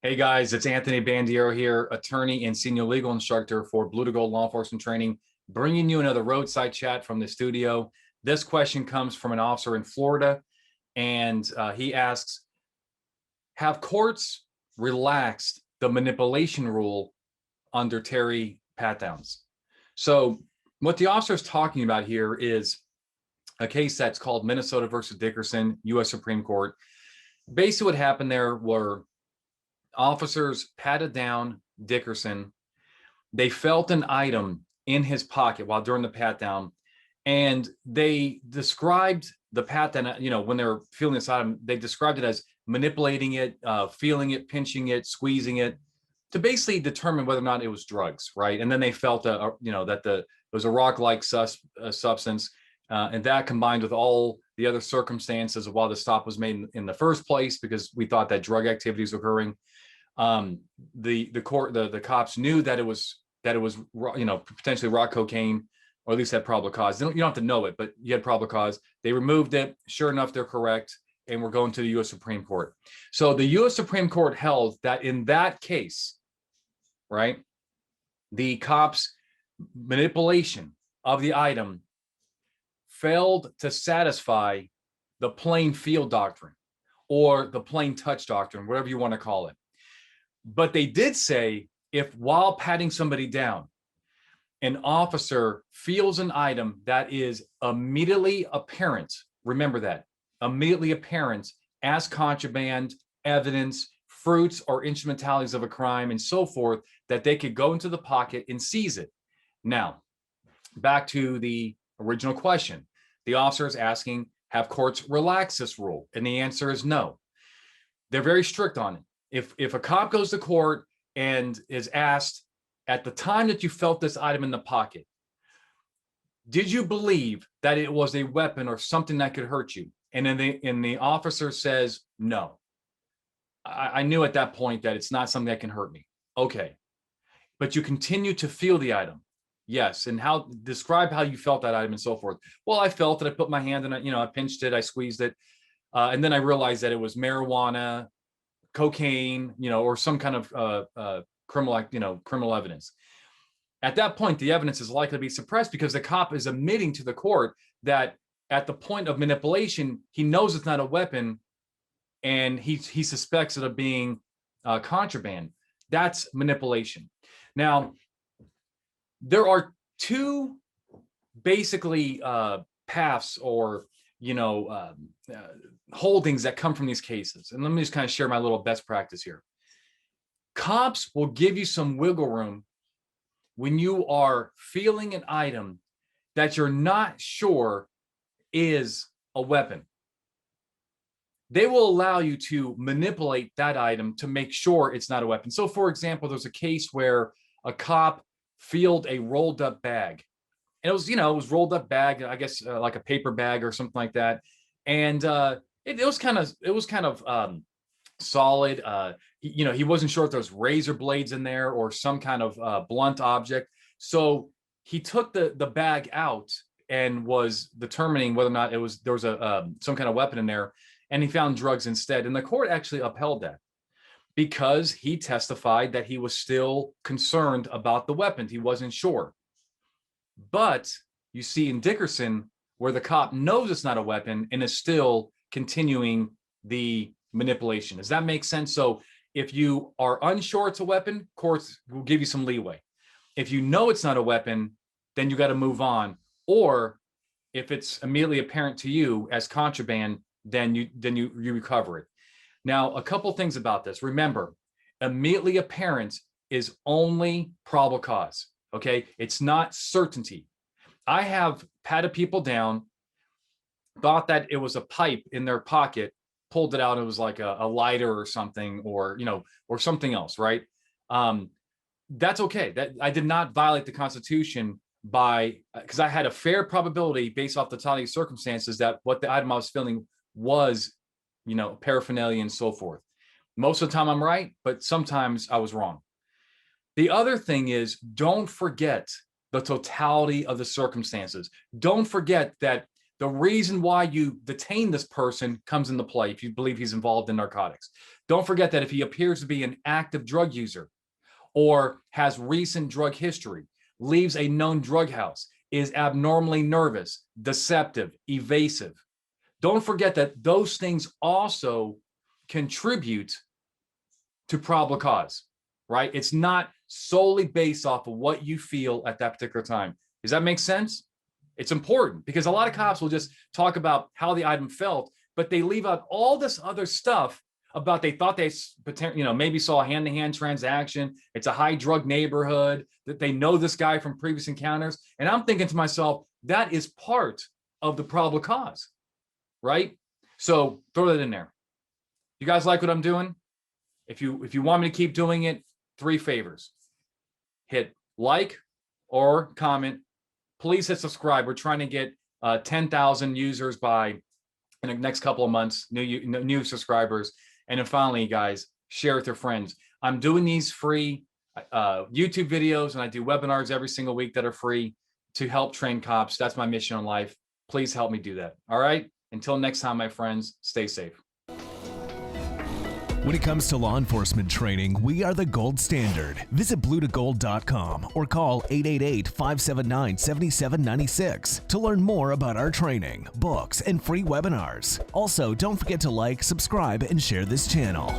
Hey guys, it's Anthony Bandiero here, attorney and senior legal instructor for Blue to Gold Law Enforcement Training, bringing you another roadside chat from the studio. This question comes from an officer in Florida, and he asks, have courts relaxed the manipulation rule under Terry pat-downs? So what the officer is talking about here is a case that's called Minnesota versus Dickerson, U.S. Supreme Court. Basically what happened there were officers patted down Dickerson. They felt an item in his pocket while during the pat down, and they described the pat down. When they were feeling this item, they described it as manipulating it, feeling it, pinching it, squeezing it, to basically determine whether or not it was drugs, right? And then they felt that it was a rock-like substance, and that combined with all the other circumstances of why the stop was made in the first place, because we thought that drug activity was occurring. The cops knew that it was potentially rock cocaine, or at least had probable cause. You don't have to know it, but you had probable cause. They removed it. Sure enough, they're correct, and we're going to the U.S. Supreme Court. So the U.S. Supreme Court held that in that case, right, the cops' manipulation of the item failed to satisfy the plain field doctrine or the plain touch doctrine, whatever you want to call it. But they did say, if while patting somebody down, an officer feels an item that is immediately apparent, remember that, immediately apparent as contraband, evidence, fruits, or instrumentalities of a crime, and so forth, that they could go into the pocket and seize it. Now, back to the original question. The officer is asking, have courts relaxed this rule? And the answer is no. They're very strict on it. If a cop goes to court and is asked, at the time that you felt this item in the pocket, did you believe that it was a weapon or something that could hurt you? And then the officer says, no. I knew at that point that it's not something that can hurt me. Okay. But you continue to feel the item. Yes. And describe how you felt that item and so forth. Well, I felt it. I put my hand in it. I pinched it. I squeezed it. And then I realized that it was marijuana, cocaine, or some kind of criminal evidence. At that point, the evidence is likely to be suppressed because the cop is admitting to the court that at the point of manipulation, he knows it's not a weapon, and he suspects it of being contraband. That's manipulation. Now, there are two basically paths or holdings that come from these cases. And let me just kind of share my little best practice here. Cops will give you some wiggle room when you are feeling an item that you're not sure is a weapon. They will allow you to manipulate that item to make sure it's not a weapon. So, for example, there's a case where a cop feeled a rolled up bag. And it was rolled up bag, I guess, like a paper bag or something like that. And it was kind of solid. He wasn't sure if there was razor blades in there or some kind of blunt object. So he took the bag out and was determining whether or not there was some kind of weapon in there, and he found drugs instead. And the court actually upheld that because he testified that he was still concerned about the weapon. He wasn't sure. But you see in Dickerson, where the cop knows it's not a weapon and is still continuing the manipulation. Does that make sense? So if you are unsure it's a weapon, courts will give you some leeway. If you know it's not a weapon, then you got to move on. Or if it's immediately apparent to you as contraband, then you recover it. Now, a couple things about this. Remember, immediately apparent is only probable cause. Okay, it's not certainty. I have patted people down, thought that it was a pipe in their pocket, pulled it out, it was like a lighter or something, or something else, right? That's okay. That I did not violate the Constitution because I had a fair probability based off the totality of circumstances that what the item I was feeling was, paraphernalia and so forth. Most of the time I'm right, but sometimes I was wrong. The other thing is, don't forget the totality of the circumstances. Don't forget that the reason why you detain this person comes into play if you believe he's involved in narcotics. Don't forget that if he appears to be an active drug user or has recent drug history, leaves a known drug house, is abnormally nervous, deceptive, evasive. Don't forget that those things also contribute to probable cause, right? It's not solely based off of what you feel at that particular time. Does that make sense? It's important because a lot of cops will just talk about how the item felt, but they leave out all this other stuff about they thought they maybe saw a hand-to-hand transaction. It's a high drug neighborhood, that they know this guy from previous encounters. And I'm thinking to myself, that is part of the probable cause, right? So throw that in there. You guys like what I'm doing? If you want me to keep doing it, 3 favors. Hit like or comment. Please hit subscribe. We're trying to get 10,000 users in the next couple of months, new subscribers. And then finally, guys, share with your friends. I'm doing these free YouTube videos, and I do webinars every single week that are free to help train cops. That's my mission in life. Please help me do that. All right? Until next time, my friends, stay safe. When it comes to law enforcement training, we are the gold standard. Visit bluetogold.com or call 888-579-7796 to learn more about our training, books, and free webinars. Also, don't forget to like, subscribe, and share this channel.